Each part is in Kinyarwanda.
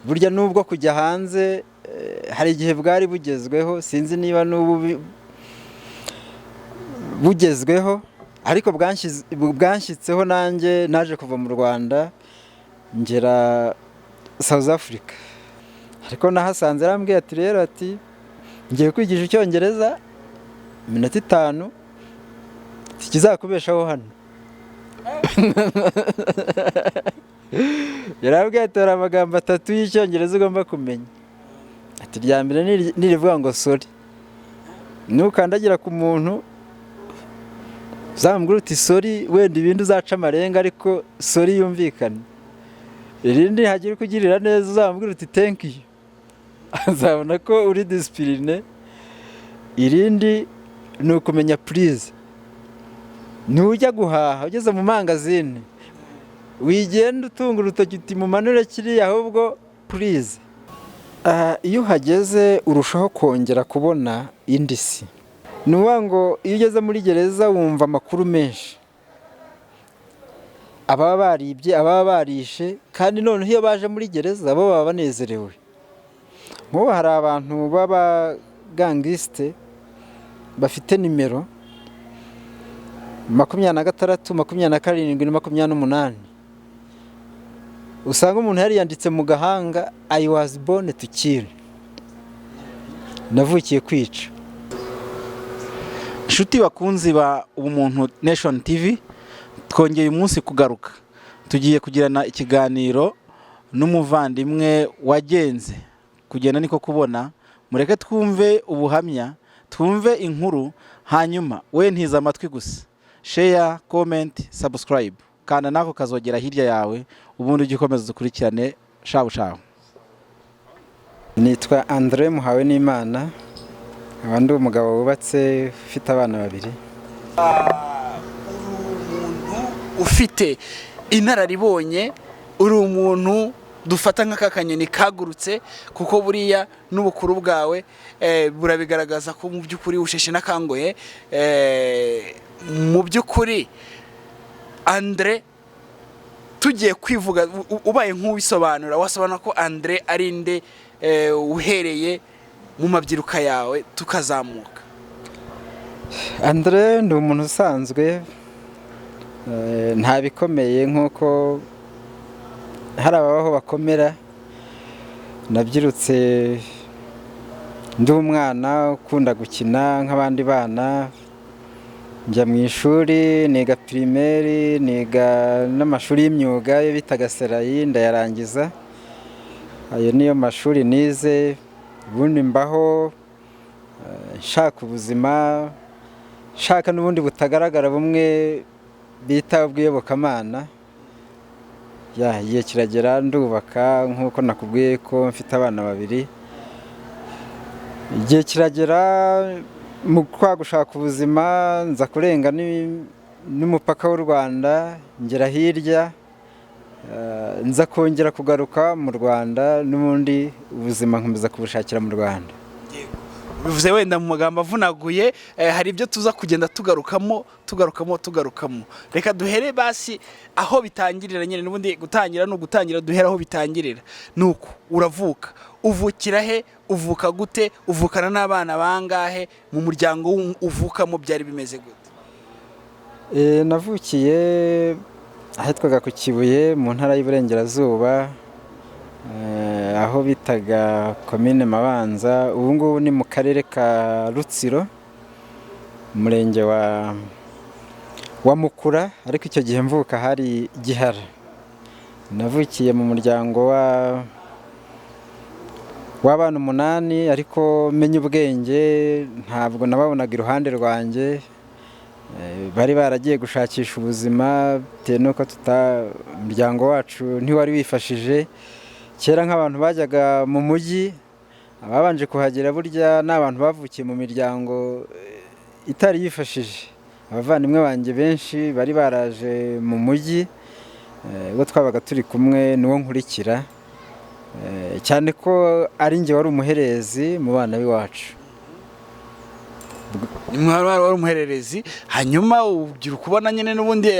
burya nubwo kujya hanze hari igihe bwari bugezweho, sinzi niba n'ubu bugezweho, ariko bwanshyitseho nanjye naje kuva mu Rwanda ngera South Africa, ariko nahasanze arambwiye ati rero ati ngiye kwigisha icyongereza iminota 5 kizakubeshaho hano. Yarambwiye ati hari amagambo 3 y'icyongereza ugomba kumenya. Ati rya mbere nirivuga ngo sorry, nukandagira ku muntu uzamubwira uti sorry, wenda ibindi uzaca amarenga ariko sorry yumvikana. Irindi hagira kugirira neza uzamubwira uti thank you, azabona ko uri discipline. Irindi ni ukumenya please. Nujya guhaha ugeze mu mangazini wigenda utunga urutoki uti mumanure kiriya, ahubwo please. Iyo uhageze urushaho kongera kubona indi si. Nuvuga ngo iyo ugeze muri gereza wumva amakuru menshi, ababa baribye, ababa barishe, kandi noneho iyo baje muri gereza bo baba banezerewe. Nk'ubu hari abantu baba gangiste bafite nimero 26, 27, 28. Usanga umuntu yari yanditse mu gahanga I was born to kill, navukiye kwica. Inshuti bakunzi ba Ubumuntu Nation TV, twongeye umunsi kugaruka. Tugiye kugirana ikiganiro n'umuvandimwe wagenze kugenda niko kubona. Mureke twumve ubuhamya, twumve inkuru, hanyuma we ntiza amatwi gusa. Share, comment, subscribe, kandi nako kazogera hirya yawe, ubundi ugikomeza dukurikirane. Shabu. Nitwa Andre Muhawe n'Imana, abandi umugabo wubatse ufite abana 2. Umuntu ufite inararibonye, uri umuntu dufata nk'akakanyoni kagurutse, kuko buriya n'ubukuru bwawe burabigaragaza ko mu by'ukuri usheshe nakangoye. Mu by'ukuri Andre, tugiye kwivuga ubaye nk'uwisobanura, wasobanura ko Andre ari nde uhereye mu mabyiruka yawe tukazamuka? Andre ndi umuntu usanzwe, nta bikomeye nk'uko hari ababaho bakomera. Nabyirutse ndi umwana ukunda gukina nk'abandi bana, njya mu ishuri niga primaire, niga n'amashuri y'imyuga yo bitaga Serayi, ndayarangiza. Ayo niyo mashuri nize. Ubundi mbaho nshaka ubuzima, nshaka n'ubundi butagaragara bumwe bita ubwiyobokamana. Igihe kiragera ndubaka nk'uko nakubwiye ko mfite abana 2. Igihe kiragera mu gushaka ubuzima, nza kurenga n'umupaka w'u Rwanda ngera hirya, nza kongera kugaruka mu Rwanda, n'ubundi ubuzima nkomeza kubushakira mu Rwanda. Bivuze wenda mu magambo avunaguye, hari ibyo tuza kugenda tugarukamo. Reka duhere basi aho bitangirira nyine, n'ubundi gutangira no gutangira, duhera aho bitangirira. Nuko uravuka, uvukira he, uvuka gute, uvukana n'abana bangahe, mu muryango uvukamo byari bimeze gute? Navukiye ahitwaga ku Kibuye mu ntara y'Iburengerazuba, aho bitaga komine Mabanza. Ubu ngubu ni mu karere ka Rutsiro, umurenge wa Mukura, ariko icyo gihe mvuka hari Gihara. Navukiye mu muryango w'abana 8, ariko menye ubwenge ntabwo nababonaga iruhande rwanjye. Bari baragiye gushakisha ubuzima bitewe nuko umuryango wacu ntiwari wifashije. Kera nk'abantu bajyaga mu mujyi, ababanje kuhagera burya n'abantu bavukiye mu miryango itari yifashije. Abavandimwe banjye benshi bari baraje mu mujyi, ubwo twabaga turi kumwe n'uwo nkurikira, cyane ko ari njye wari umuherezi mu bana b'iwacu. Wari umuhererezi, hanyuma ugira kubona nyine n'ubundi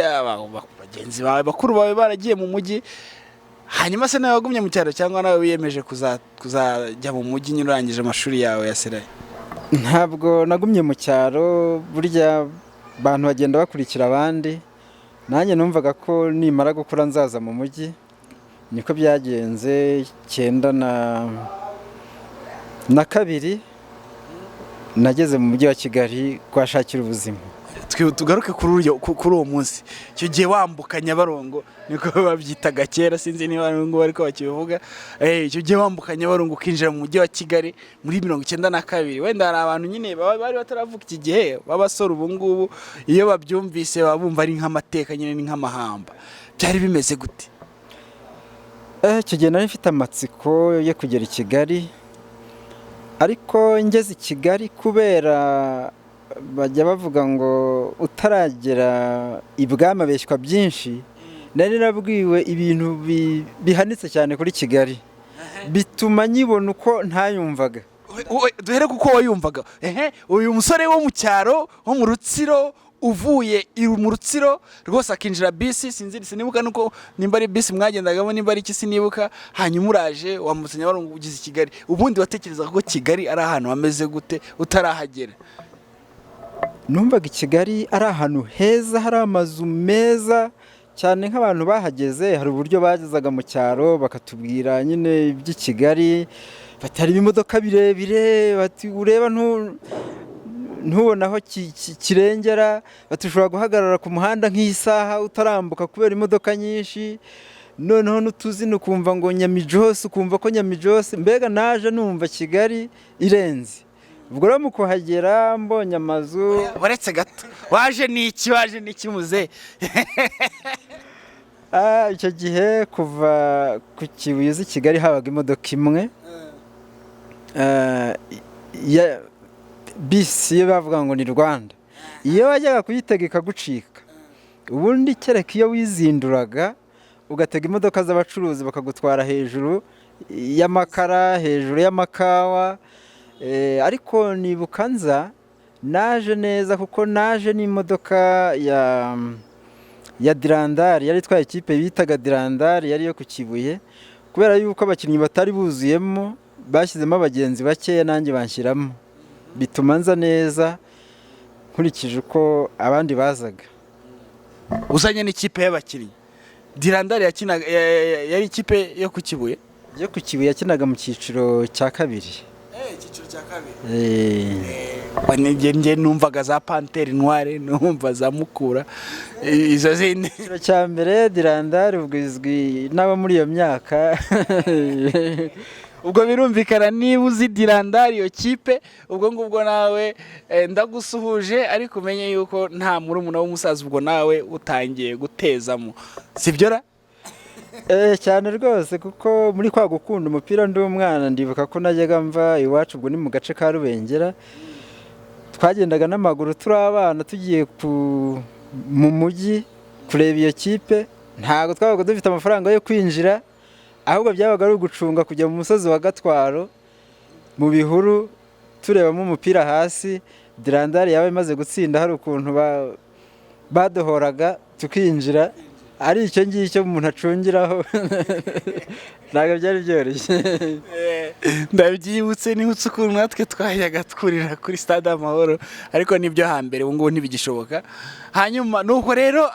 bagenzi bawe bakuru bawe baragiye mu mujyi. hanyuma se nawe wagumye mu cyaro cyangwa nawe wiyemeje kuzajya mu mujyi nyine urangije amashuri yawe yasiraye? ntabwo nagumye mu cyaro, burya abantu bagenda bakurikira abandi, nanjye numvaga ko nimara gukura nzaza mu mujyi. Niko byagenze 92 nageze mu mujyi wa Kigali kwashakira ubuzima. Tugaruke kuri uwo munsi, icyo gihe wambuka Nyabarongo, niko babyitaga kera, sinzi niba ngo ariko bakivuga. Icyo gihe wambuka Nyabarongo ukinjira mu mujyi wa Kigali muri 92. Wenda hari abantu nyine bari bataravuka iki gihe babasora ubu ngubu, iyo babyumvise babumva ari nk'amateka nyine, ni nk'amahamba. Byari bimeze gute? Icyo gihe nari mfite amatsiko yo kugera i Kigali, ariko ngeze i Kigali kubera bajya bavuga ngo utaragera ibwami abeshywa byinshi, nari nabwiwe ibintu bihanitse cyane kuri Kigali, bituma nyibona uko ntayumvaga. Duhere kuko wayumvaga. Uyu musore wo mu cyaro wo mu Rutsiro uvuye mu Rutsiro rwose akinjira bisi, sinibuka nuko nimba ari bisi mwagendagamo, nimba ari iki sinibuka, hanyuma uraje wambutse Nyabarongo ugeze i Kigali. Ubundi watekerezaga ko Kigali ari ahantu hameze gute utarahagera? Numvaga i Kigali ari ahantu heza, hari amazu meza cyane. Nk'abantu bahageze hari uburyo bagezaga mu cyaro bakatubwira nyine iby'i Kigali, batari ibimodoka birebire, bati ureba ntubona aho kirengera, batushobora guhagarara ku muhanda nk'isaha utarambuka kubera imodoka nyinshi. Noneho n'utuzina ukumva ngo Nyamijose, ukumva ko Nyamijose, mbega naje numva Kigali irenze. Ubwo rero mu kuhagera mbonye amazu. Waretse gato, waje n'iki muze? Icyo gihe kuva ku Kibuye i Kigali habaga imodoka imwe ya bisi, iyo bavuga ngo ni Rwanda. Iyo wajyaga kuyitega ikagucika, ubundi kereka iyo wizinduraga ugatega imodoka z'abacuruzi bakagutwara hejuru y'amakara, hejuru y'amakawa. Ariko nibuka naje neza kuko naje n'imodoka ya Dirandari, yari itwaye ikipe bitaga Dirandari, yari yo ku Kibuye. Kubera yuko abakinnyi batari buzuyemo, bashyizemo abagenzi bakeya, nanjye banshyiramo, bituma nza neza nkurikije uko abandi bazaga. Uzanye n'ikipe y'abakinnyi. Dirandari yari ikipe yo ku Kibuye? Yo ku Kibuye yakinaga mu cyiciro cya kabiri. Icyiciro cya kabiri. Njye numvaga za Panthère Noire, numva za Mukura, izo zindi. Icyiciro cya mbere Dirandari ubwo izwi n'abo muri iyo myaka. Ubwo birumvikana niba uzi Dirandari iyo kipe, ubwo ngubwo nawe ndagusuhuje, ariko umenye yuko nta murumuna w'umusaza ubwo nawe utangiye gutezamo, sibyo ra? Cyane rwose, kuko muri kwa gukunda umupira ndi umwana, ndibuka ko najyaga mva iwacu, ubwo ni mu gace ka Rubengera, twagendaga n'amaguru turi abana tugiye mu mujyi kureba iyo kipe. Ntabwo twabaga dufite amafaranga yo kwinjira, ahubwo byabaga ari ugucunga kujya mu musozi wa Gatwaro mu bihuru turebamo umupira hasi. Dirandari yaba imaze gutsinda, hari ukuntu badohoraga tukinjira, ari icyo ngicyo umuntu acungiraho. Ntabwo byari byoroshye. Ndabyibutse nibutse ukuntu natwe twajyaga twurira kuri Stade Amahoro, ariko nibyo hambere, ubu ngubu ntibigishoboka. Hanyuma nuko rero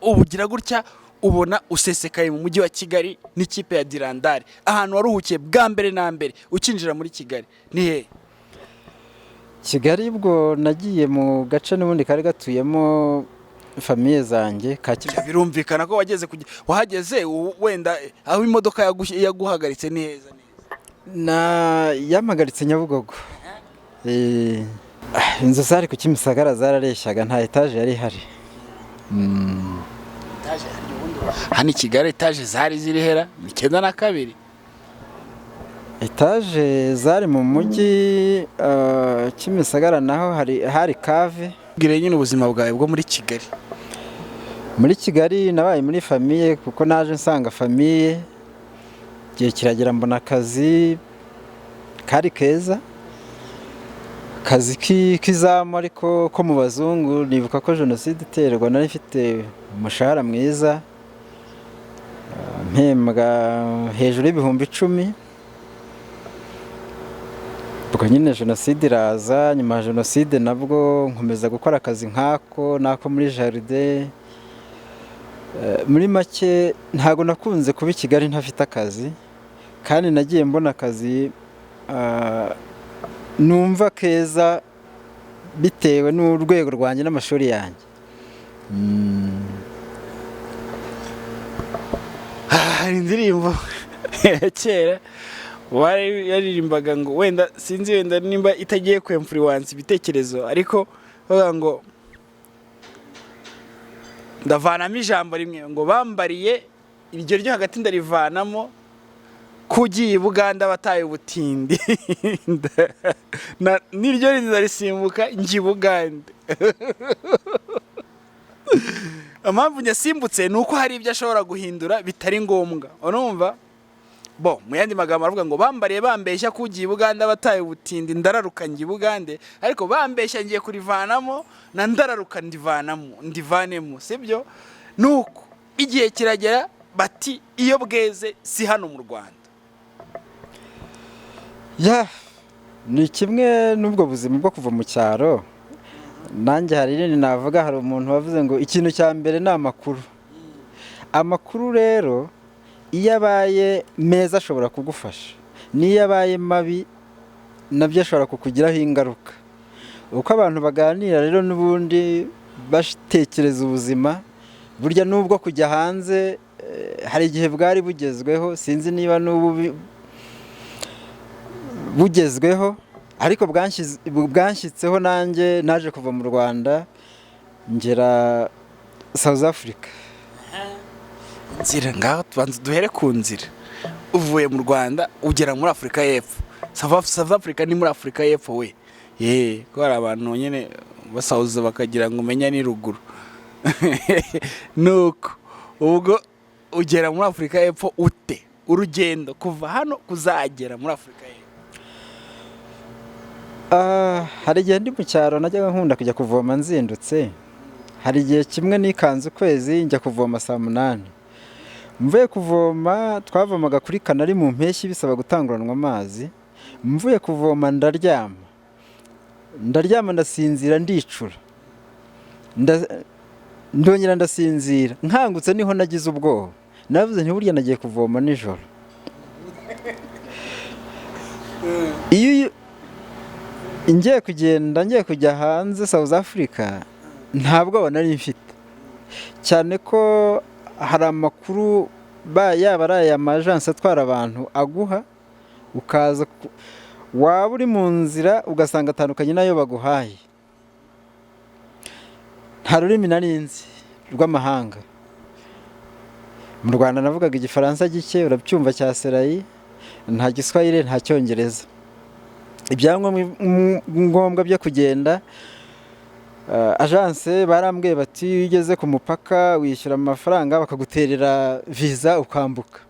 ubugira gutya ubona usesekaye mu mujyi wa Kigali n'ikipe ya Dirandari. Ahantu waruhukiye bwa mbere na mbere ukinjira muri Kigali ni he? Kigali ubwo nagiye mu gace n'ubundi kari gatuyemo famiye zanjye. Birumvikana ko wahageze wenda aho imodoka yaguhagaritse neza yampagaritse Nyabugogo. Inzu zari ku Kimisagara zarareshyaga, nta etaje yari ihari. Hano i Kigali etaje zari zirihera 92. Etaje zari mu mujyi Kimisagara, naho hari kave. Bwire nyine ubuzima bwawe bwo muri Kigali. Muri Kigali nabaye muri famiye, kuko naje nsanga famiye, gihe kiragera mbona akazi kari keza, akazi k'izamu ariko ko mu bazungu. Nibuka ko jenoside iterwa, nari mfite umushahara mwiza, mpembwa hejuru y'ibihumbi 10. ubwo nyine jenoside iraza, nyuma ya jenoside nabwo nkomeza gukora akazi nako muri jaride. Muri make ntago nakunze kuba i Kigali ntafite akazi, kandi nagiye mbona akazi numva keza bitewe n'urwego rwanjye n'amashuri yanjye. Hari indirimbo ya kera yaririmbaga ngo wenda sinzi wenda nimba itagiye ku influence ibitekerezo, ariko bavuga ngo ndavanamo ijambo rimwe ngo bambariye iryo ryo hagati ndarivanamo kugiye Buganda bataye ubutindi niryo rinzarisimbuka ngi Buganda. Amamvu nyasimbutse nuko hari ibyo ashobora guhindura bitari ngombwa, urumva. Bo mu yandi magambo aravuga ngo bambariye bambeshya kugiye Buganda bataye ubutindi ndararuka ngi Buganda, ariko bambeshya ngiye kurivanamo na ndararuka ndivanemo, sibyo? Nuko igihe kiragera bati iyo bweze si hano mu Rwanda. Ni kimwe n'ubwo buzima bwo kuva mu cyaro. Nanjye hari nini navuga, hari umuntu wavuze ngo ikintu cya mbere ni amakuru. Amakuru rero iyo abaye meza ashobora kugufasha, n'iyo abaye mabi nabyo ashobora kukugiraho ingaruka. Uko abantu baganira rero n'ubundi batekereza ubuzima, burya nubwo kujya hanze hari igihe bwari bugezweho, sinzi niba n'ubu bugezweho, ariko bwanshyitseho nanjye naje kuva mu Rwanda ngera South Africa. Nzira ngaho tubanza duhere ku nzira. Uvuye mu Rwanda ugera muri Afrika y'Epfo. South Africa ni muri Afrika y'Epfo we. Ko hari abantu nyine basauza bakagira ngo umenya ni ruguru. Nuko ubwo ugera muri Afrika y'Epfo ute? Urugendo kuva hano kuzagera muri Afrika y'Epfo. Hari igihe ndi mu cyaro najyaga nkunda kujya kuvoma nzindutse. Hari igihe kimwe nikanze ukwezi njya kuvoma saa 8. Mvuye kuvoma twavomaga kuri kanari mu mpeshyi bisaba gutanguranwa amazi. Mvuye kuvoma ndaryama ndasinzira ndicura. Ndongera ndasinzira, nkangutse niho nagize ubwoba. Navuze nti burya nagiye kuvoma nijoro. Iyo ngiye kujya hanze South Africa ntabwo nari mfite, cyane ko hari amakuru yaba ari aya majansi atwara abantu aguha, ukaza waba uri mu nzira ugasanga atandukanye nayo baguhaye. Nta rurimi nari nzi rw'amahanga. Mu Rwanda navugaga igifaransa gike, urabyumva cya serayi, nta giswahili, nta cyongereza. Ibyangombwa byo kugenda agence barambwiye bati iyo ugeze ku mupaka wishyura amafaranga bakaguterera visa ukambuka.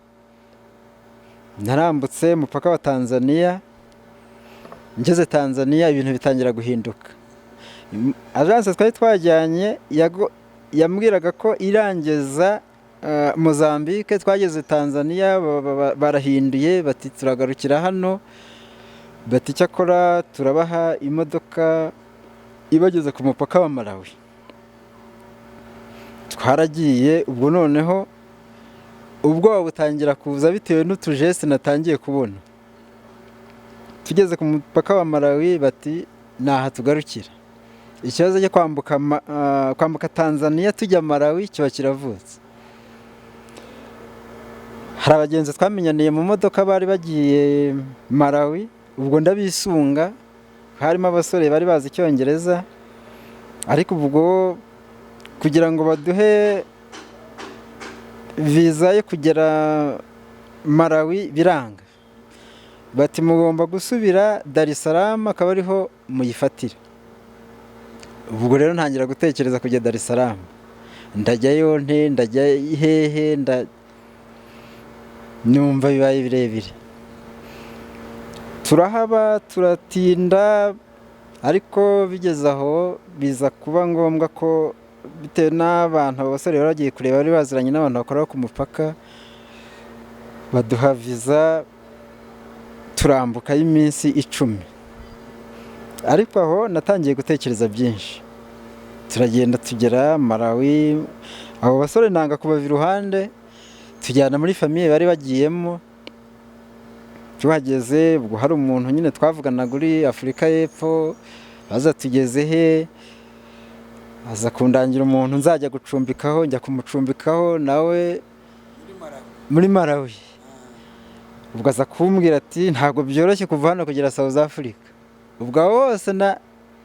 Narambutse umupaka wa Tanzania, ngeze Tanzania ibintu bitangira guhinduka. Agence twari twajyanye yambwiraga ko irangeza Mozambique, twageze Tanzania barahinduye bati turagarukira hano, bati cyakora turabaha imodoka ibageze ku mupaka wa Malawi. Twaragiye, ubwo noneho ubwo butangira kuza bitewe n'utujesti natangiye kubona. Tugeze ku mupaka wa Malawi bati naha tugarukira. Ikibazo cyo kwambuka Tanzania tujya Malawi kiba kiravutse. Hari abagenzi twamenyaniye mu modoka bari bagiye Malawi, ubwo ndabisunga, harimo abasore bari bazi icyongereza, ariko ubwo kugira ngo baduhe visa yo kugera Malawi biranga. Bati mugomba gusubira Dar es Salaam akaba ariho muyifatira. Ubwo rero ntangira gutekereza kujya Dar es Salaam. Ndajyayo nte, ndajya hehe, numva bibaye birebire. Turahaba turatinda, ariko bigeze aho biza kuba ngombwa ko bitewe n'abantu abasore baragiye kureba bari baziranye n'abantu bakora ku mupaka, baduha viza turambuka y'iminsi 10. Ariko aho natangiye gutekereza byinshi, turagenda tugera Malawi. Abo basore nanga kubava iruhande, tujyana muri famiye bari bagiyemo. Tuhageze ubwo hari umuntu nyine twavugana kuri Afurika y'Epfo, baza tugeze he, aza kundangira umuntu nzajya gucumbikaho, njya kumucumbikaho nawe muri Malawi. Ubwo aza kumbwira ati ntabwo byoroshye kuva hano kugera South Africa. Ubwo wose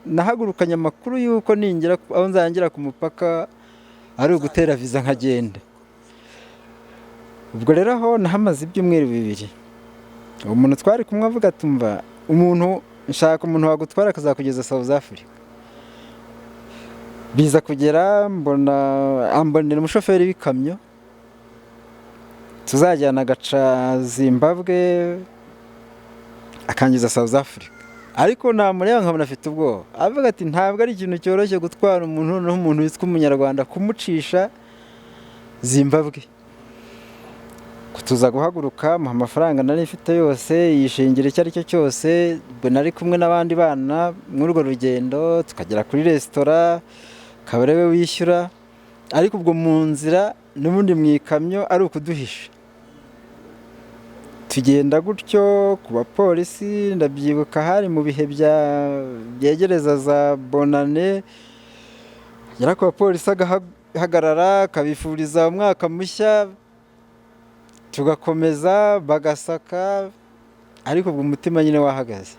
nahagurukanye amakuru yuko ningira aho nzangira ku mupaka ari ugutera viza nkagenda. Ubwo rero aho nahamaze ibyumweru 2. Umuntu twari kumwe avuga atumva umuntu nshaka umuntu wagutwara akazakugeza South Africa. Biza kugera ambonera umushoferi w'ikamyo tuzajyana gaca Zimbabwe akangiza South Africa. Ariko namureba nkabona afite ubwoba, avuga ati ntabwo ari ikintu cyoroshye gutwara umuntu n'umuntu witwa umunyarwanda kumucisha Zimbabwe. Tuza guhaguruka mu amafaranga nari mfite yose yishingira icyo ari cyo cyose, nari kumwe n'abandi bana muri urwo rugendo, tukagera kuri resitora kabarewe wishyura. Ariko ubwo mu nzira n'ubundi mu ikamyo ari ukuduhisha. Tugenda gutyo ku bapolisi, ndabyibuka hari mu bihe byegereza za bonane, yari ku bapolisi agahagarara akabifuriza umwaka mushya, tugakomeza bagasaka. Ariko ubwo umutima nyine wahagaze,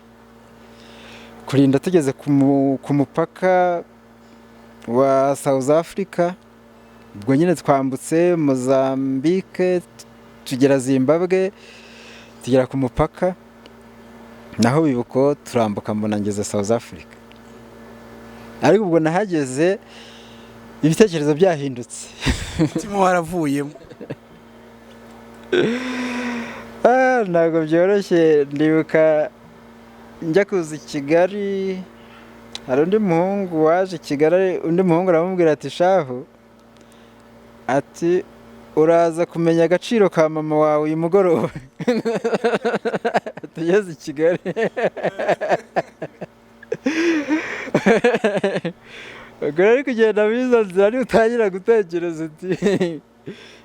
kurinda tugeze ku mupaka wa South Africa. Ubwo nyine twambutse Mozambique tugera Zimbabwe, tugera ku mupaka naho bibuko turambuka mbona ngeze South Africa. Ariko ubwo nahageze ibitekerezo byahindutse, umutima waravuyemo. Ntabwo byoroshye. Ndibuka njya kuza Kigali, hari undi muhungu waje Kigali, undi muhungu aramubwira ati shahu, ati uraza kumenya agaciro ka mama wawe uyu mugoroba. Tugeze Kigali. Ubwo rero kugenda biza nzira ni utangira gutekereza uti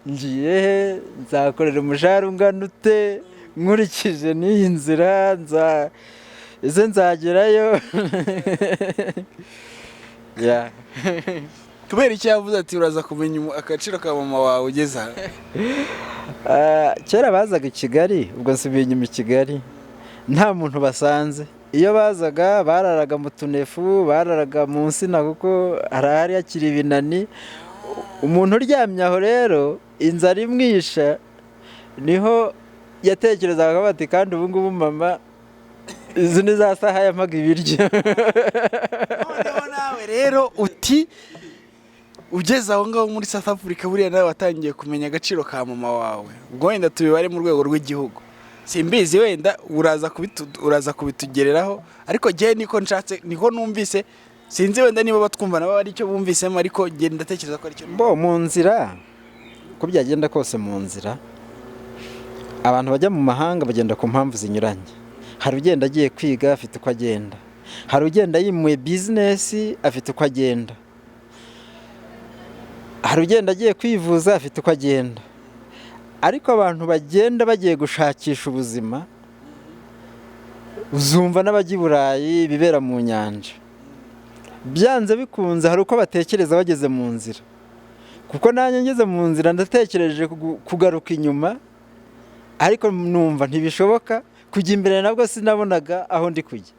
ngiye he, nzakorera umushahara ungana ute, nkurikije n'iyi nzira nzagerayo. Kubera iki yavuze ati uraza kumenya agaciro ka mama wawe ugeze aha? Kera bazaga i Kigali, ubwo nsubiye inyuma i Kigali nta muntu basanze. Iyo bazaga bararaga mu tunefu, bararaga mu nsina kuko harahari hakiri ibinani. Umuntu uryamye aho rero inzara imwisha, niho yatekerezaga bati kandi ubu ngubu mama izi ni za saha yamaga ibiryo. Noneho nawe rero uti ugeze aho ngaho muri South Africa, buriya nawe watangiye kumenya agaciro ka mama wawe. Ubwo wenda tubibare mu rwego rw'igihugu, simbizi wenda uraza kubitugereraho. Ariko jye niko nshatse, niko numvise, sinzi wenda niba batwumva nabo ari cyo bumvisemo, ariko jye ndatekereza ko ari cyo. Mu nzira ko byagenda kose, mu nzira abantu bajya mu mahanga bagenda ku mpamvu zinyuranye. Hari ugenda agiye kwiga afite uko agenda, hari ugenda yimuye business afite uko agenda, hari ugenda agiye kwivuza afite uko agenda. Ariko abantu bagenda bagiye gushakisha ubuzima, uzumva n'abajya i Burayi bibera mu nyanja, byanze bikunze hari uko batekereza bageze mu nzira. Kuko nanjye ngeze mu nzira ndatekereje kugaruka inyuma, ariko numva ntibishoboka. Kujya imbere nabwo sinabonaga aho ndi kujya.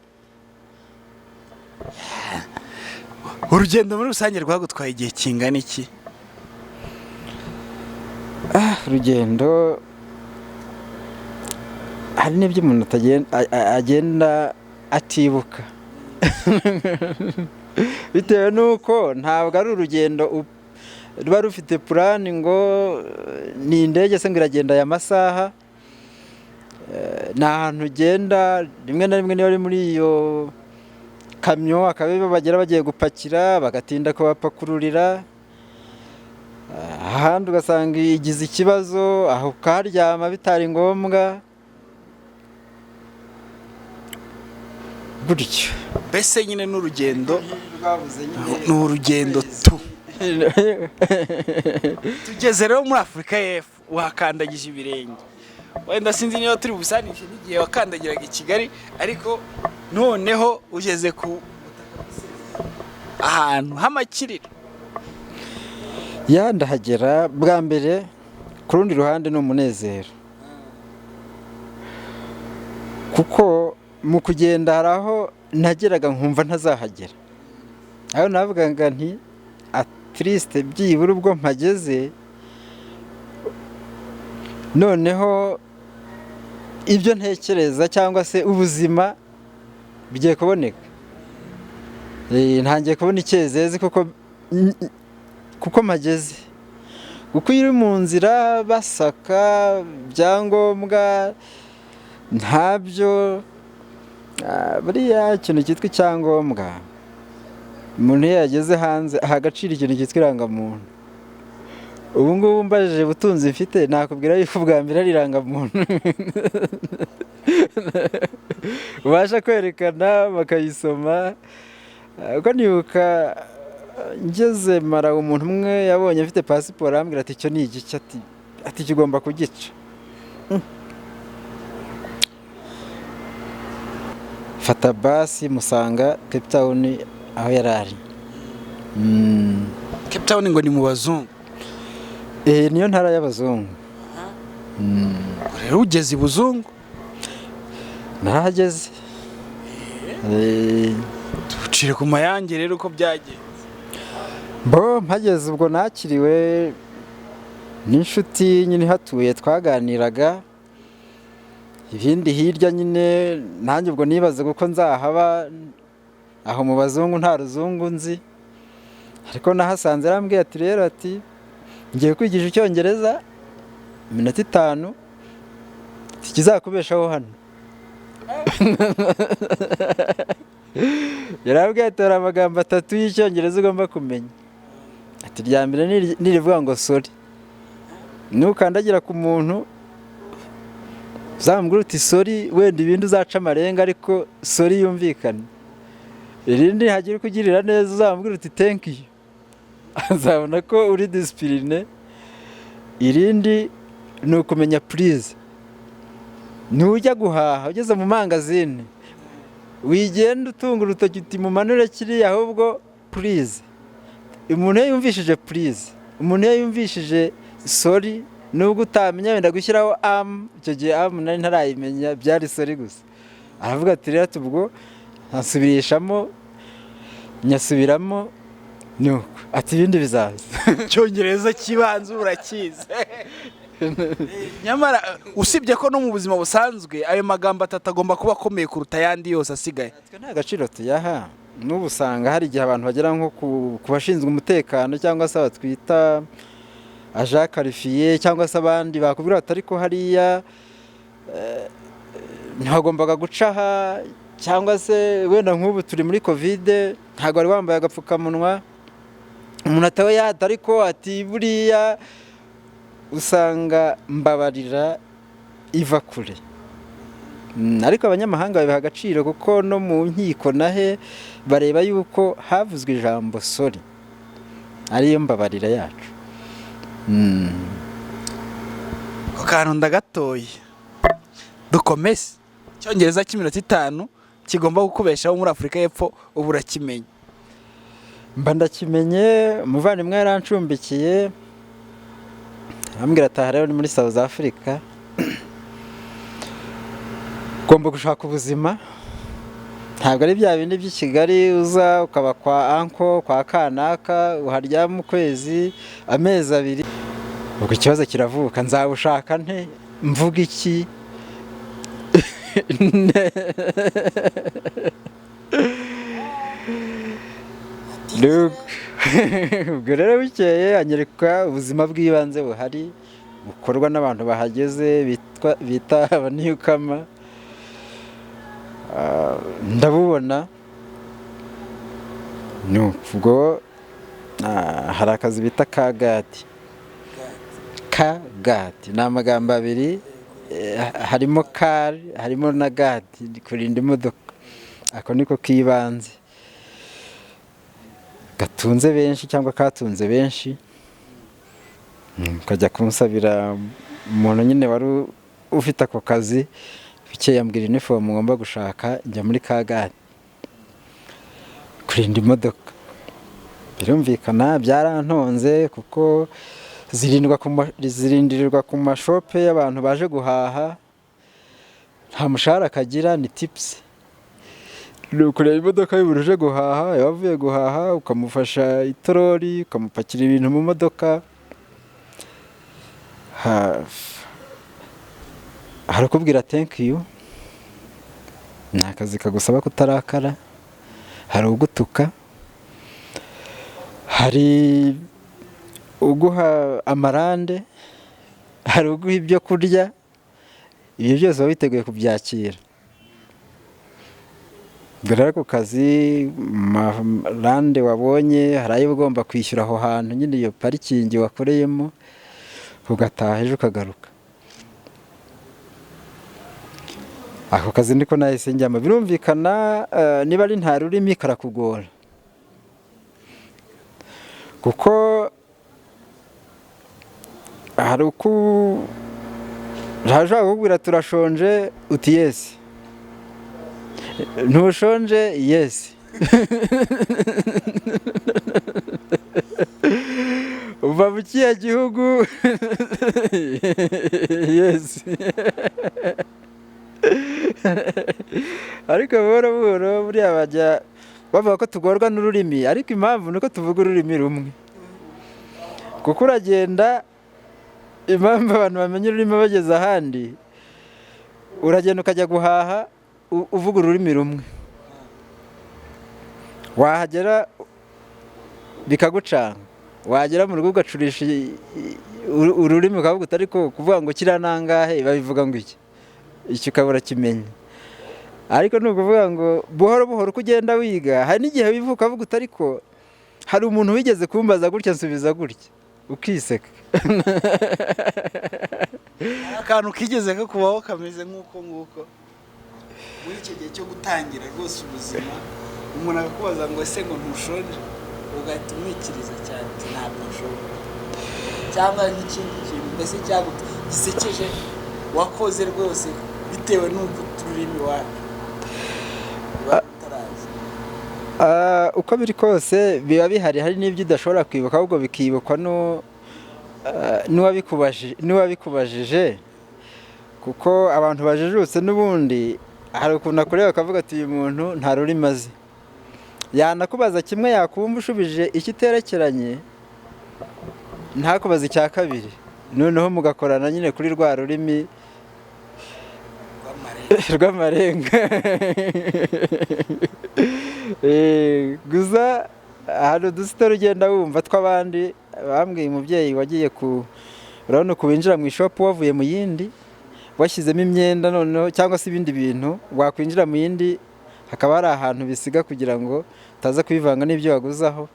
Urugendo muri rusange rwagutwaye igihe kingana iki? Urugendo hari n'ibyo umuntu agenda atibuka. Bitewe nuko ntabwo ari urugendo ruba rufite plan ngo ni indege se ngo iragenda aya masaha. Ni ahantu ugenda rimwe na rimwe, niba ari muri iyo kamyo akaba bagera bagiye gupakira bagatinda kubapakururira. ahandi ugasanga igize ikibazo aho ukaharyama bitari ngombwa gutyo. mbese nyine n'urugendo ni urugendo tu. tugeze rero muri Afurika y'Epfo uhakandagije ibirenge, wenda sinzi niba turi busanishe n'igihe wakandagiraga i Kigali, ariko noneho ugeze ku ahantu h'amakiriro. ndahagera bwa mbere, ku rundi ruhande ni umunezero, kuko mu kugenda hari aho nageraga nkumva ntazahagera, aho navugaga nti atiriste byibura ubwo mpageze noneho ibyo ntekereza cyangwa se ubuzima bigiye kuboneka. Ntangiye kubona icyezezi kuko mpageze, kuko iyo uri mu nzira basaka ibyangombwa ntabyo, buriya ikintu cyitwa icyangombwa umuntu iyo yageze hanze aha agaciro ikintu cyitwa irangamuntu. ubu ngubu mbajije ubutunzi mfite nakubwira yuko ubwa mbere ari irangamuntu ubasha kwerekana bakayisoma. Uko nibuka ngeze mara umuntu umwe yabonye afite pasiporo arambwira ati icyo ni igice, ati kigomba kugica. fata basi musanga Cape Town aho yari ari. Cape Town ngo ni mu bazungu? Niyo ntara y'abazungu. Rero ugeze i buzungu? Nahageze. Tucire ku mayange rero uko byagenze. Mpageze ubwo nakiriwe n'inshuti nyine hatuye twaganiraga, ibindi hirya nyine nanjye ubwo nibaze kuko nzahaba aho mu bazungu nta ruzungu nzi, ariko nahasanze arambwiye ati rero ati ngiye kwigisha icyongereza iminota 5 kizakubeshaho hano. yarambwiye ati hari amagambo 3 y'icyongereza ugomba kumenya. Ati rya mbere nirivuga ngo sorry, nukandagira ku muntu uzamubwira uti sorry, wenda ibindi uzaca amarenga ariko sorry yumvikana. Irindi hagira kugirira neza uzamubwira uti thank you, azabona ko uri discipline. Irindi ni ukumenya please. Nujya guhaha ugeze mu mangazini wigenda utunga urutoki uti mumanure kiriya, ahubwo please. Umuntu yumvishije please, umuntu yumvishije sorry, nubwo utamenya wenda gushyiraho icyo gihe nari ntarayimenya, byari sorry gusa. Aravuga ati rero tubwo nasubirishamo nyasubiramo nuko ati ibindi bizaza. Cyongereza kibanza urakize. Nyamara usibye ko no mu buzima busanzwe ayo magambo 3 agomba kuba akomeye kuruta yandi yose asigaye. Nta gaciro tuyaha. N'ubu usanga hari igihe abantu bagera nko ku bashinzwe umutekano cyangwa se abatwita aja qualifié cyangwa se abandi bakubwira ati ariko hariya ntagombaga gucaha, cyangwa se wenda nk'ubu turi muri covid ntago ari wambaye agapfukamunwa, umuntu atawe yata ariko ati buriya usanga mbabarira iva kure. Ariko abanyamahanga babiha agaciro kuko no mu nkiko nahe bareba yuko havuzwe ijambo sorry ariyo mbabarira yacu. Akantu ndagatoye dukomeze. Cyongereza cy'iminota 5 kigomba gukubeshaho muri Afurika y'Epfo, ubu urakimenye? Mba ndakimenye. Umuvandimwe yarancumbikiye ambwira ati aha rero ni muri South Africa, ugomba gushaka ubuzima, ntabwo ari bya bindi by'i Kigali uza ukaba kwa anko kwa kanaka uharyama ukwezi amezi 2. Ubwo ikibazo kiravuka, nzabushaka nte, mvuga iki? Ubwo rero bukeye anyereka ubuzima bw'ibanze buhari bukorwa n'abantu bahageze bita abaniyukama. Ndabubona ubwo hari akazi bita kagadi. kagati ni amagambo abiri, harimo kari harimo na gati, kurinda imodoka. Ako niko kibanze gatunze benshi cyangwa katunze benshi. Kajya kunsabira umuntu nyine wari ufite ako kazi, bikeye ambwira uniform ngomba gushaka, njya muri kagati kurinda imodoka. Birumvikana byarantonze kuko zirindirirwa ku mashope y'abantu baje guhaha, nta mushahara kagira, ni tips. Kureba imodoka y'umuntu uje guhaha, yavuye guhaha ukamufasha itorori, ukamupakira ibintu mu modoka, harakubwira thank you, ni akazi kagusaba kutarakara, hari ugutuka, hari uguha amarande, hari uguha ibyo kurya. Ibyo byose uba witeguye kubyakira. Rero ako kazi, amarande wabonye hari ayo ugomba kwishyura aho hantu nyine, iyo parikingi wakoreyemo, ugataha ejo ukagaruka. Ako kazi niko nahise njyamo. Birumvikana niba ari nta rurimi karakugora, kuko hari uko ntaje kukubwira turashonje uti yes, ntushonje yes. Uva mu kiya gihugu yes. Ariko buhoro buhoro buriya bajya bavuga ko tugorwa n'ururimi, ariko impamvu nuko tuvuga ururimi rumwe. Kuko uragenda, impamvu abantu bamenya ururimi bageze ahandi, uragenda ukajya guhaha uvuga ururimi rumwe, wahagera bikagucanga, wagera mu rugo ugacurisha ururimi ukavuga uti ariko kuvuga ngo kiriya nangahe babivuga ngo iki, icyo ukabura kimenya. Ariko ni ukuvuga ngo buhoro buhoro uko ugenda wiga, hari n'igihe wivuka ukavuga uti ariko hari umuntu wigeze kumbaza gutya nsubiza gutya, ukiseka. Akantu kigeze kubaho kameze nk'uko muri icyo gihe cyo gutangira rwose ubuzima, umuntu akakubaza ngo ese ngo ntushonje, ugahita umwikiriza cyane uti ntabwo nshobora, cyangwa n'ikindi kintu mbese gisekeje wakoze rwose bitewe n'uko ururimi wacu utarazi. Uko biri kose biba bihari, hari n'ibyo udashobora kwibuka, ahubwo bikibukwa n'uwabikubajije, kuko abantu bajijutse n'ubundi hari ukuntu akureba akavuga ati uyu muntu nta rurimi azi. Yanakubaza kimwe yakumva ushubije ikiterekeranye, ntakubaza icya kabiri, noneho mugakorana nyine kuri rwa rurimi rw'amarenga. Gusa hari udusito ugenda wumva tw'abandi. Bambwiye umubyeyi wagiye urabona uko winjira mu ishopu wavuye mu yindi, washyizemo imyenda noneho cyangwa se ibindi bintu, wakwinjira mu yindi hakaba hari ahantu bisiga kugira ngo utaza kubivanga n'ibyo waguzaho.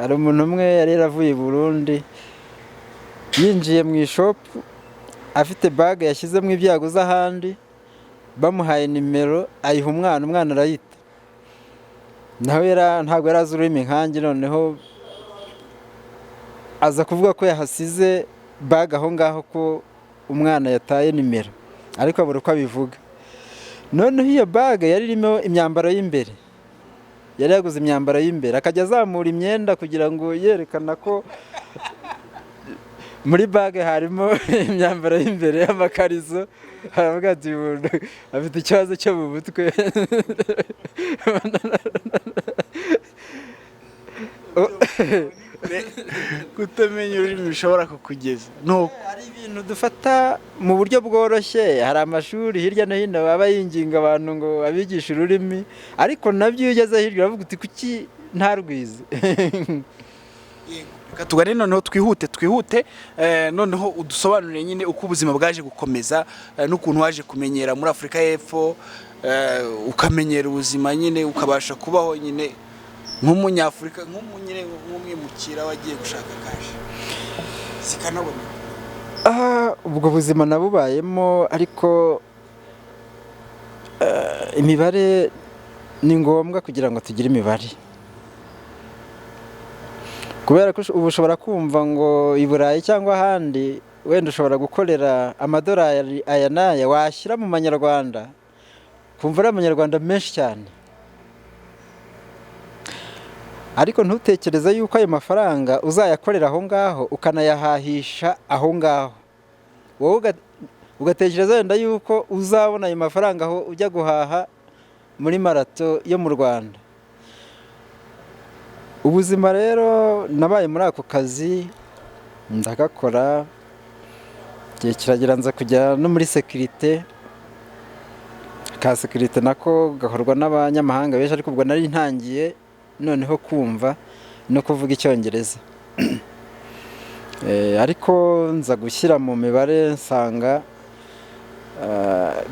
Hari umuntu umwe yari yaravuye i Burundi, yinjiye mu ishopu afite bage yashyizemo ibyo yaguze ahandi, bamuhaye nimero ayiha umwana arayita. Naho ntabwo yari azi ururimi nkanjye, noneho aza kuvuga ko yahasize bage aho ngaho, ko umwana yataye nimero, ariko abura uko abivuga. Noneho iyo bage yari irimo imyambaro y'imbere, yari yaguze imyambaro y'imbere, akajya azamura imyenda kugira ngo yerekana ko muri bage harimo imyambaro y'imbere y'amakarizo. Haravuga ati umuntu afite ikibazo cyo mu mutwe. Kutamenya ururimi bishobora kukugeza. Hari ibintu dufata mu buryo bworoshye, hari amashuri hirya no hino baba yinginga abantu ngo abigishe ururimi, ariko nabyo iyo ugeze hirya uravuga uti kuki ntarwize. Reka tugane noneho twihute, noneho udusobanurire nyine uko ubuzima bwaje gukomeza, n'ukuntu waje kumenyera muri Afurika y'Epfo, ukamenyera ubuzima nyine ukabasha kubaho nyine nk'umunyafurika, nk'umwimukira wagiye gushaka kaje. zikanabona. ubwo buzima nabubayemo, ariko imibare ni ngombwa kugira ngo tugire imibare, kubera ko ubu ushobora kumva ngo i Burayi cyangwa ahandi wenda ushobora gukorera amadolari aya n'aya, washyira mu manyarwanda kumva ari amanyarwanda menshi cyane, ariko ntutekereze yuko ayo mafaranga uzayakorera aho ngaho ukanayahahisha aho ngaho. Wowe ugatekereza wenda yuko uzabona ayo mafaranga aho ujya guhaha muri marato yo mu Rwanda. Ubuzima rero nabaye muri ako kazi ndagakora, igihe kiragera nza kujya no muri sekirite. Ka sekirite nako gakorwa n'abanyamahanga benshi, ariko ubwo nari ntangiye noneho kumva no kuvuga icyongereza. Ariko nza gushyira mu mibare nsanga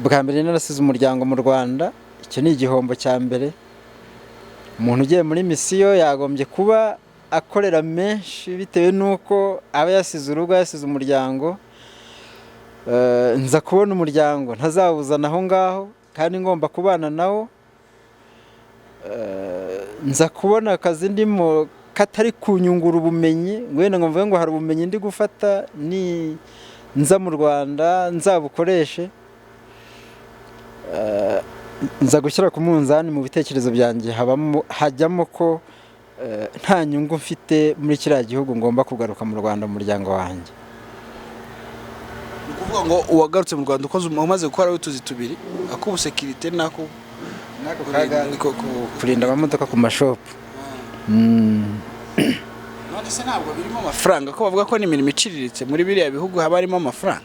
bwa mbere narasize umuryango mu Rwanda. Icyo ni igihombo cya mbere. Umuntu ugiye muri misiyo yagombye kuba akorera menshi bitewe n'uko aba yasize urugo, yasize umuryango. Nza kubona umuryango ntazawuzana aho ngaho kandi ngomba kubana nawo. Nza kubona akazi ndimo katari kunyungura ubumenyi, wenda ngo mvuge ngo hari ubumenyi ndi gufata ni nza mu Rwanda nzabukoreshe. Nza gushyira ku munzani mu bitekerezo byanjye hajyamo ko nta nyungu mfite muri kiriya gihugu, ngomba kugaruka mu Rwanda mu muryango wanjye. Ni ukuvuga ngo uwagarutse mu Rwanda umaze gukora utuzi tubiri, ak'ubusekirite n'ako kurinda amamodoka ku mashopu. None se ntabwo birimo amafaranga, ko bavuga ko ni imirimo iciriritse muri biriya bihugu haba harimo amafaranga?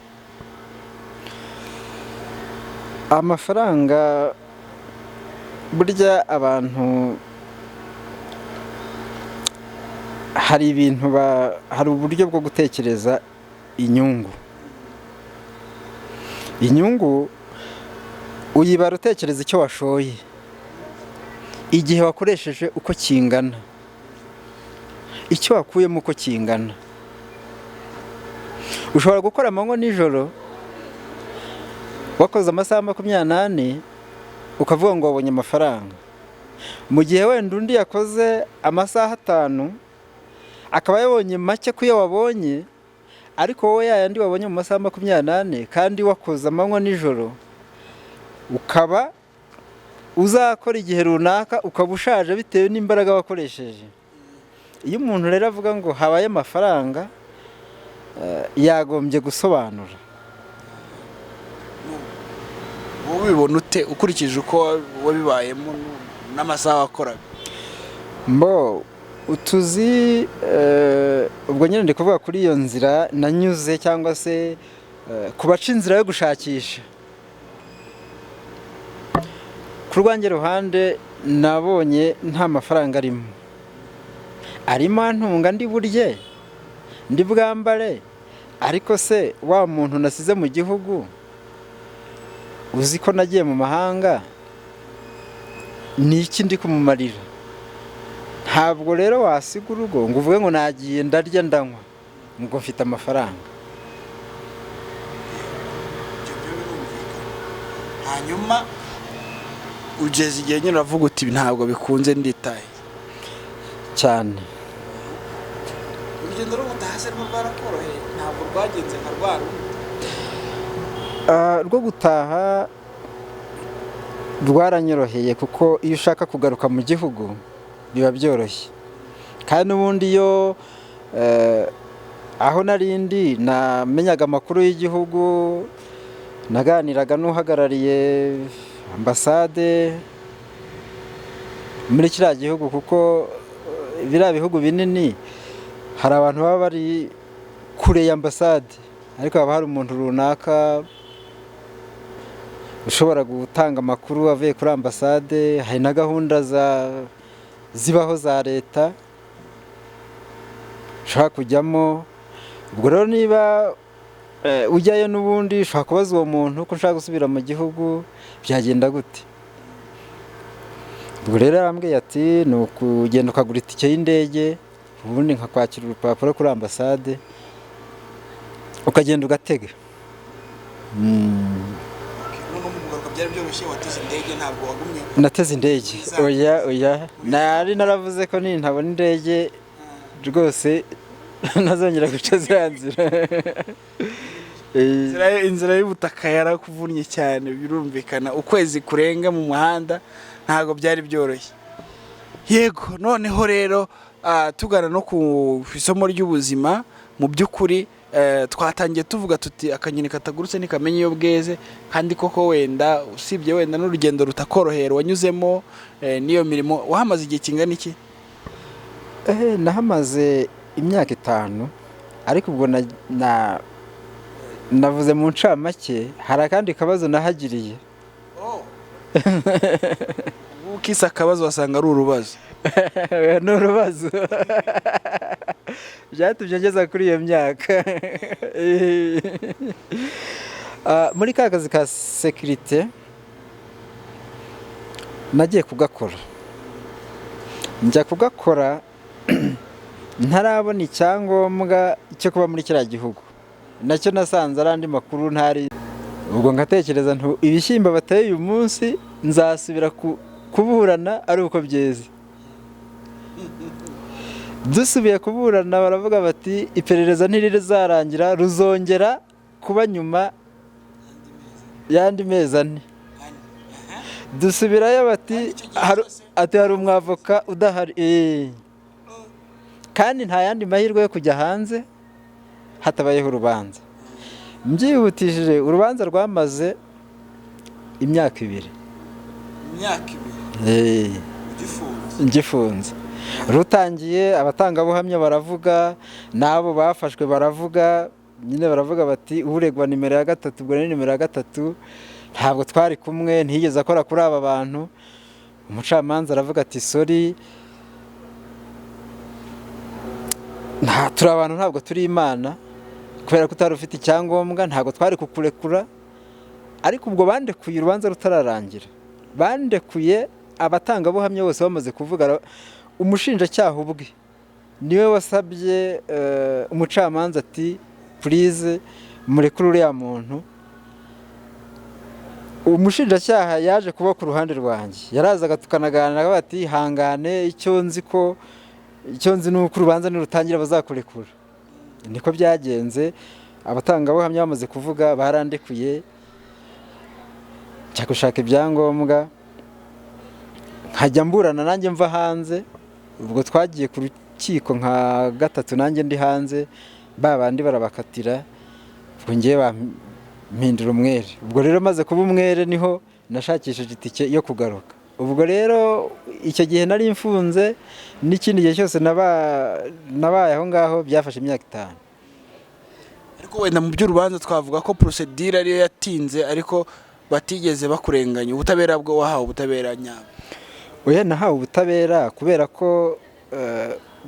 Amafaranga burya abantu hari ibintu hari uburyo bwo gutekereza inyungu. Inyungu uyibara utekereza icyo washoye, igihe wakoresheje uko kingana, icyo wakuyemo uko kingana. Ushobora gukora amanywa nijoro, wakoze amasaha 28 ukavuga ngo wabonye amafaranga, mu gihe wenda undi yakoze amasaha 5 akaba yabonye make kuyo wabonye, ariko wowe yayandi wabonye mu masaha 28 kandi wakoze amanywa nijoro, ukaba uzakora igihe runaka ukaba ushaje bitewe n'imbaraga wakoresheje. Iyo umuntu rero avuga ngo habaye amafaranga, yagombye gusobanura. Wowe ubibona ute ukurikije uko wabibayemo n'amasaha wakoraga? Utuzi ubwo nyine ndi kuvuga kuri iyo nzira nanyuze, cyangwa se kubaca inzira yo gushakisha. Ku rwanjye ruhande nabonye nta mafaranga arimo antunga ndi burye ndi bwambare, ariko se wa muntu nasize mu gihugu uzi ko nagiye mu mahanga ni iki ndi kumumarira? Ntabwo rero wasiga urugo ngo uvuge ngo nagiye ndarya ndanywa ngo mfite amafaranga. Hanyuma ugeze igihe nyine uravuga uti ntabwo bikunze nditaye cyane. Urugendo rw'ubutaha rwarakoroheye, ntabwo rwagenze nka rwaru? Rwo gutaha rwaranyoroheye, kuko iyo ushaka kugaruka mu gihugu biba byoroshye. Kandi ubundi iyo aho narindi namenyaga amakuru y'igihugu, naganiraga n'uhagarariye ambasade muri kiriya gihugu, kuko biriya bihugu binini hari abantu baba bari kure ya ambasade, ariko haba hari umuntu runaka ushobora gutanga amakuru avuye kuri ambasade. Hari na gahunda zibaho za leta ushaka kujyamo. Ubwo rero niba ujyayo n'ubundi ushobora kubaza uwo muntu ko ushaka gusubira mu gihugu byagenda gute. Ubwo rero arambwiye ati ni ukugenda ukagura itike y'indege, ubundi nkakwakira urupapuro kuri ambasade ukagenda ugatega. Noneho mu kugaruka byari byoroshye, wateze indege ntabwo wagumye? Nateze indege, oya nari naravuze ko nintabona indege rwose ntazongera guca za nzira. Inzira y'ubutaka yarakuvunnye cyane, birumvikana. Ukwezi kurenga mu muhanda ntabwo byari byoroshye. Yego, noneho rero tugana no ku isomo ry'ubuzima. Mu by'ukuri twatangiye tuvuga tuti akanyoni katagurutse ntikamenya iyo bweze, kandi koko wenda usibye wenda n'urugendo rutakorohera wanyuzemo n'iyo mirimo, wahamaze igihe kingana iki? Nahamaze imyaka 5, ariko ubwo navuze mu ncamake. Hari akandi kabazo nahagiriye. Ukisa akabazo wasanga ari urubazo. Ni urubazo byatumye ngeza kuri iyo myaka. Muri ka kazi ka sekirite nagiye kugakora, njya kugakora ntarabona icyangombwa cyo kuba muri kiriya gihugu. Nacyo nasanze ari andi makuru ntari. Ubwo ngatekereza ibishyimbo bateye uyu munsi nzasubira kuburana ari uko byeze. Dusubiye kuburana baravuga bati iperereza ntirizarangira, ruzongera kuba nyuma y'andi mezi 4. Dusubirayo bati hari umwavoka udahari, kandi nta yandi mahirwe yo kujya hanze hatabayeho urubanza. Mbyihutishije, urubanza rwamaze imyaka 2. Imyaka 2? Ngifunze. Rutangiye abatangabuhamya baravuga, nabo bafashwe baravuga, nyine baravuga bati uregwa nimero ya 3, ubwo ni nimero ya 3 ntabwo twari kumwe, ntiyigeze akora kuri aba bantu. Umucamanza aravuga ati sorry, turi abantu ntabwo turi Imana, kubera ko utari ufite icyangombwa ntabwo twari kukurekura. Ariko ubwo bandekuye urubanza rutararangira, bandekuye abatangabuhamya bose bamaze kuvuga. Umushinjacyaha ubwe niwe wasabye umucamanza ati please murekure uriya muntu. Umushinjacyaha yaje kuba ku ruhande rwanjye, yarazaga tukanaganira bati hangane, icyo nzi nuko urubanza nirutangira bazakurekura. Niko byagenze. Abatangabuhamya bamaze kuvuga barandekuye, njya gushaka ibyangombwa nkajya mburana nanjye mva hanze. Ubwo twagiye ku rukiko nka 3 nanjye ndi hanze, babandi barabakatira, ubwo ngiye bampindura umwere. Ubwo rero maze kuba umwere niho nashakishije itike yo kugaruka. Ubwo rero icyo gihe nari mfunze, n'ikindi gihe cyose nabaye aho ngaho byafashe imyaka 5. Ariko wenda mu by'urubanza twavuga ko procedure ariyo yatinze, ariko batigeze bakurenganya. Ubutabera bwo wahawe ubutabera nyabwo? Oya, nahawe ubutabera kubera ko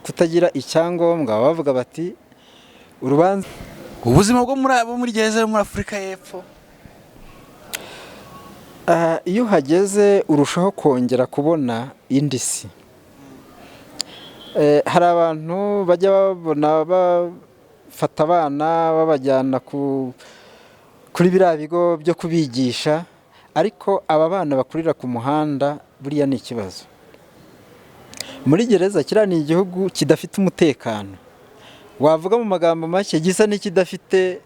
kutagira icyangombwa bavuga bati urubanza. Ubuzima bwo muri gereza yo muri Afurika y'Epfo, iyo uhageze urushaho kongera kubona indi si. Hari abantu bajya babona bafata abana babajyana kuri biriya bigo byo kubigisha, ariko aba bana bakurira ku muhanda buriya ni ikibazo. Muri gereza kiriya ni igihugu kidafite umutekano, wavuga mu magambo make gisa n'ikidafite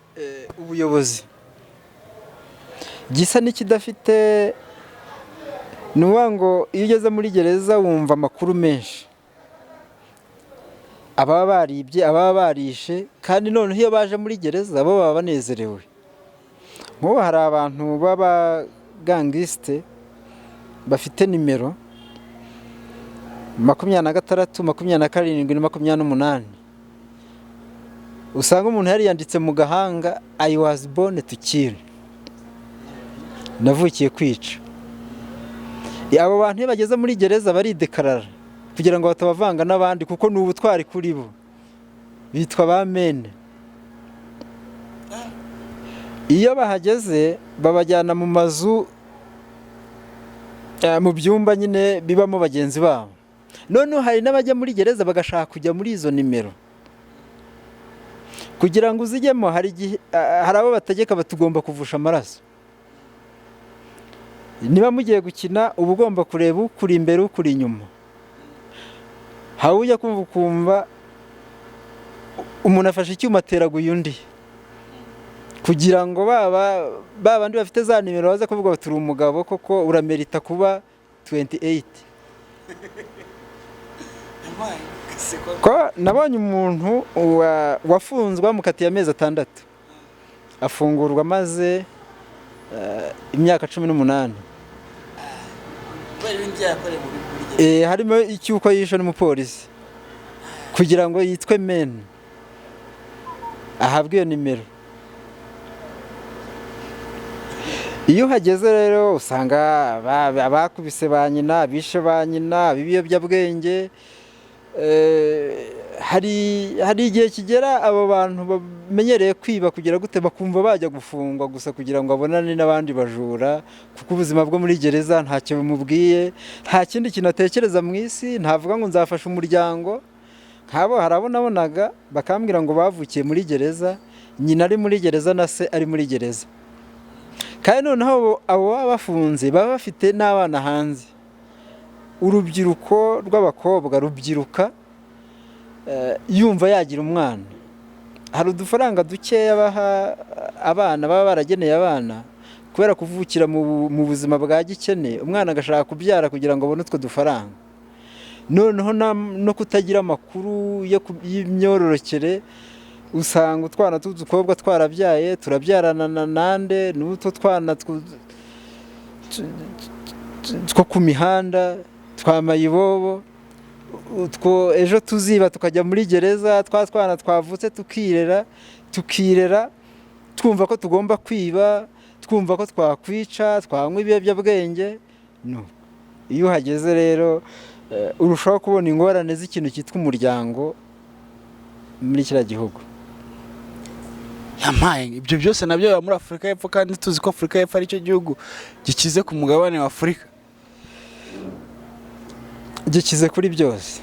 ubuyobozi, gisa n'ikidafite. Ni ukuvuga ngo iyo ugeze muri gereza wumva amakuru menshi, ababa baribye, ababa barishe, kandi noneho iyo baje muri gereza bo baba banezerewe. Nk'ubu hari abantu b'abagangisite bafite nimero 26, 27 na 28. Usanga umuntu yari yanditse mu gahanga I was born to kill, navukiye kwica. Abo bantu iyo bageze muri gereza baridekarara kugira ngo batabavanga n'abandi, kuko ni ubutwari kuri bo, bitwa ba mene. Iyo bahageze babajyana mu mazu, mu byumba nyine bibamo bagenzi babo. Noneho hari n'abajya muri gereza bagashaka kujya muri izo nimero, kugira ngo uzijyemo hari abo bategeka batugomba kuvusha amaraso. Niba mugiye gukina uba ugomba kureba ukuri imbere ukuri inyuma. Hawe ujya kumva umuntu afashe icyuma ateraguye undi, kugira ngo bandi bafite za nimero baza kuvuga bati uri umugabo koko uramerita kuba 28. Ko nabonye umuntu wafunzwe bamukatiye amezi 6 afungurwa maze imyaka 18. Harimo icyuko yishe n'umupolisi kugira ngo yitwe men ahabwe iyo nimero. Iyo hageze rero usanga abakubise ba nyina, bishe ba nyina, ibiyobyabwenge. Hari igihe kigera abo bantu bamenyereye kwiba kugira gute bakumva bajya gufungwa gusa kugira ngo abonane n'abandi bajura, kuko ubuzima bwo muri gereza ntacyo bumubwiye, nta kindi kintu atekereza mu isi, ntavuga ngo nzafasha umuryango. Nk'abo harabonaga bakambwira ngo bavukiye muri gereza, nyina ari muri gereza na se ari muri gereza, kandi noneho abo baba bafunze baba bafite n'abana hanze. Urubyiruko rw'abakobwa rubyiruka yumva yagira umwana. Hari udufaranga dukeya baha abana baba barageneye abana kubera kuvukira mu buzima bwa gikene, umwana agashaka kubyara kugira ngo abone utwo dufaranga. Noneho no kutagira amakuru y'imyororokere, usanga utwana tw'udukobwa twarabyaye turabyarana nande n'utwo twana two ku mihanda twamayibobo, utwo ejo tuziba tukajya muri gereza, twana twavutse tukirera twumva ko tugomba kwiba, twumva ko twakwica, twanywa ibiyobyabwenge. No, iyo hageze rero urushaho kubona ingorane z'ikintu cyitwa umuryango muri kiriya gihugu. Ibyo byose nabyo biba muri Afurika y'Epfo, kandi tuzi ko Afurika y'Epfo ari cyo gihugu gikize ku mugabane wa Afurika. Gikize kuri byose.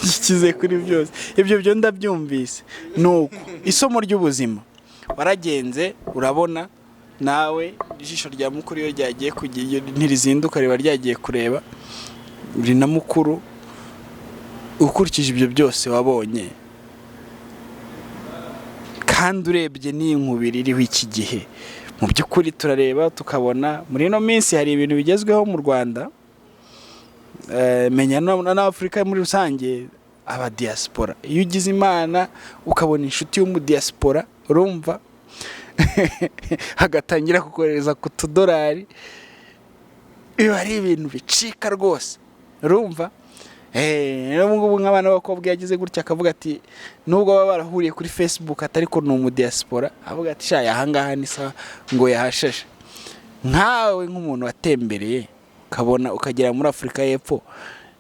Gikize kuri byose. Ibyo byo ndabyumvise. Nuko isomo ry'ubuzima waragenze urabona nawe ijisho rya mukuru iyo ryagiye kugira ntirizinduka riba ryagiye kureba uri na mukuru. Ukurikije ibyo byose wabonye kandi urebye n'inkubiri iriho iki gihe, mu by'ukuri turareba tukabona muri ino minsi hari ibintu bigezweho mu Rwanda, menya na Afurika muri rusange, aba diaspora. Iyo ugize imana ukabona inshuti y'umudiaspora urumva hagatangira kukohereza ku $, biba ari ibintu bicika rwose urumva. N'ubwo nk'abana b'abakobwa yagize gutya akavuga ati nubwo baba barahuriye kuri Facebook atari ko ni umudiaspora, avuga ati sha yahangaha ni sa ngo yahashashe. Nkawe nk'umuntu watembereye ukabona ukagera muri Afurika y'Epfo,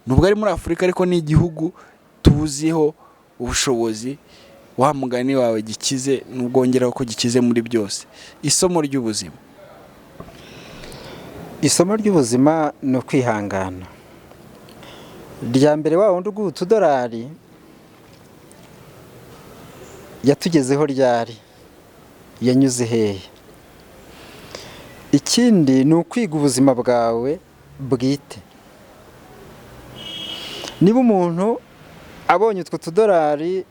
nubwo ari muri Afurika ariko ni igihugu tuziho ubushobozi, wa mugani wawe gikize, n'ubwongeraho ko gikize muri byose. Isomo ry'ubuzima. Isomo ry'ubuzima no kwihangana. Rya mbere wa wundi uguha $, yatugezeho ryari, yanyuze hehe. Ikindi ni ukwiga ubuzima bwawe bwite. Niba umuntu abonye utwo $,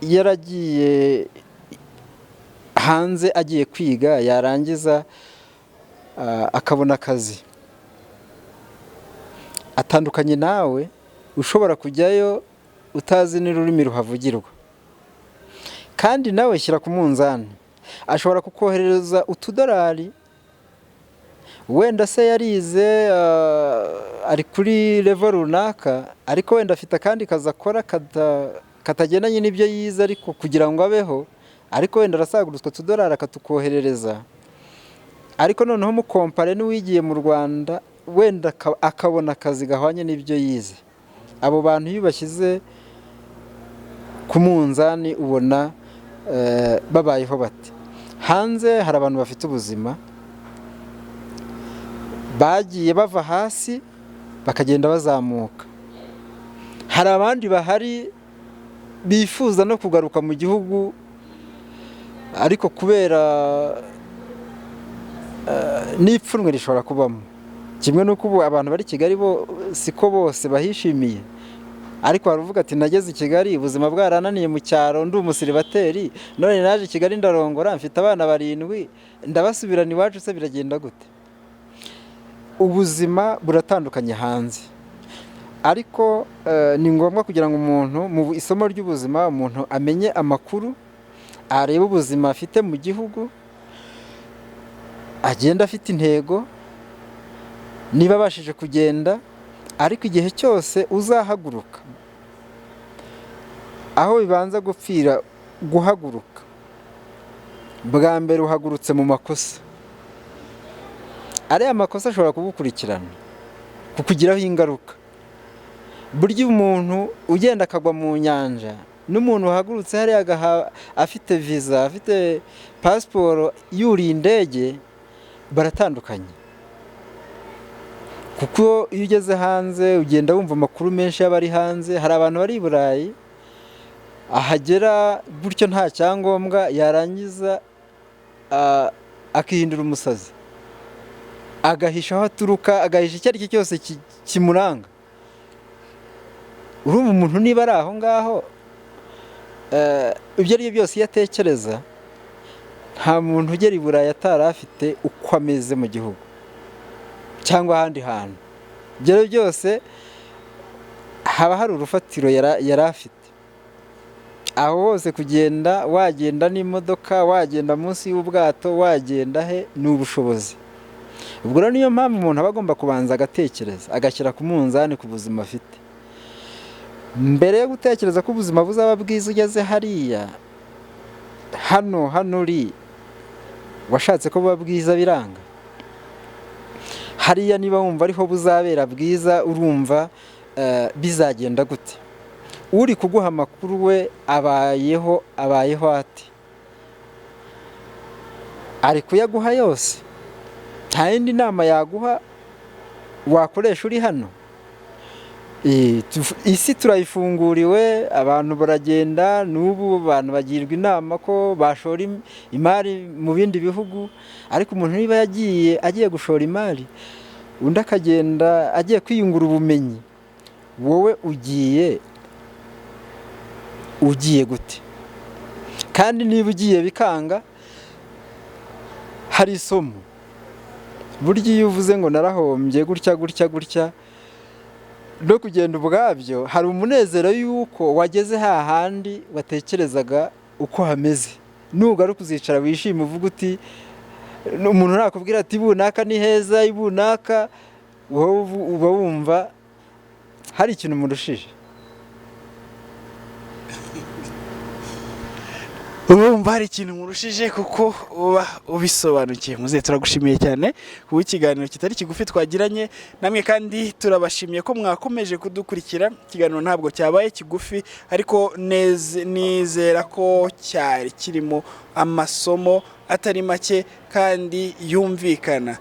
yaragiye hanze agiye kwiga, yarangiza akabona akazi, atandukanye nawe ushobora kujyayo utazi n'ururimi ruhavugirwa. Kandi nawe shyira ku munzani, ashobora kukoherereza $, wenda se yarize ari kuri level runaka, ariko wenda afite akandi kazi akora katagendanye n'ibyo yize, ariko kugira ngo abeho, ariko wenda arasagura utwo $, akatukoherereza. Ariko noneho mukompare n'uwigiye mu Rwanda, wenda akabona akazi gahwanye n'ibyo yize. Abo bantu iyo bashyize ku munzani ubona babayeho bate. Hanze hari abantu bafite ubuzima, bagiye bava hasi bakagenda bazamuka. hari abandi bahari bifuza no kugaruka mu gihugu ariko kubera n'ipfunwe rishobora kubamo, kimwe n'uko ubu abantu bari Kigali bo siko bose bahishimiye, ariko baravuga ati nageze i Kigali ubuzima bwarananiye mu cyaro, ndi umusiribateri, none naje i Kigali ndarongora, mfite abana 7 ndabasubirana iwacu, se biragenda gute? Ubuzima buratandukanye hanze, ariko ni ngombwa kugira ngo umuntu mu isomo ry'ubuzima umuntu amenye amakuru, arebe ubuzima afite mu gihugu, agenda afite intego, niba abashije kugenda, ariko igihe cyose uzahaguruka aho bibanza gupfira guhaguruka, bwa mbere uhagurutse mu makosa, ariya makosa ashobora kugukurikirana kukugiraho ingaruka. Burya umuntu ugenda akagwa mu nyanja n'umuntu uhagurutse hariya afite visa, afite pasiporo, yuriye indege, baratandukanye. Kuko iyo ugeze hanze ugenda wumva amakuru menshi y'abari hanze. Hari abantu bari i Burayi ahagera gutyo nta cyangombwa, yarangiza akihindura umusazi, agahisha aho aturuka, agahisha icyo ari cyo cyose kimuranga. Urumva umuntu niba ari aho ngaho, ibyo ari byo byose iyo atekereza, nta muntu ugera i Burayi atari afite uko ameze mu gihugu cyangwa ahandi hantu. Ibyo byose haba hari urufatiro yari afite. Aho hose kugenda, wagenda n'imodoka, wagenda munsi y'ubwato, wagenda he, ni ubushobozi. Ubwo rero niyo mpamvu umuntu aba agomba kubanza agatekereza, agashyira ku munzani ku buzima afite. Mbere yo gutekereza ko ubuzima buzaba bwiza ugeze hariya, hano uri washatse ko buba bwiza biranga. Hariya niba wumva ariho buzabera bwiza, urumva bizagenda gute? Uri kuguha amakuru we abayeho ate? Ari kuyaguha yose? Nta yindi nama yaguha wakoresha uri hano? Isi turayifunguriwe, abantu baragenda, n'ubu abantu bagirwa inama ko bashora imari mu bindi bihugu, ariko umuntu niba agiye gushora imari, undi akagenda agiye kwiyungura ubumenyi, wowe ugiye gute? Kandi niba ugiye bikanga, hari isomo. Burya iyo uvuze ngo narahombye gutya no kugenda ubwabyo, hari umunezero yuko wageze hahandi watekerezaga uko hameze. Nugaruka uzicara wishime, uvuga uti, umuntu nakubwira ati bunaka ni heza, ibunaka, wowe uba wumva hari ikintu murushije. Urumva hari ikintu murushije kuko uba ubisobanukiye. Muze turagushimiye cyane kuba ikiganiro kitari kigufi twagiranye namwe, kandi turabashimiye ko mwakomeje kudukurikira. Ikiganiro ntabwo cyabaye kigufi, ariko nizera ko cyari kirimo amasomo atari make kandi yumvikana.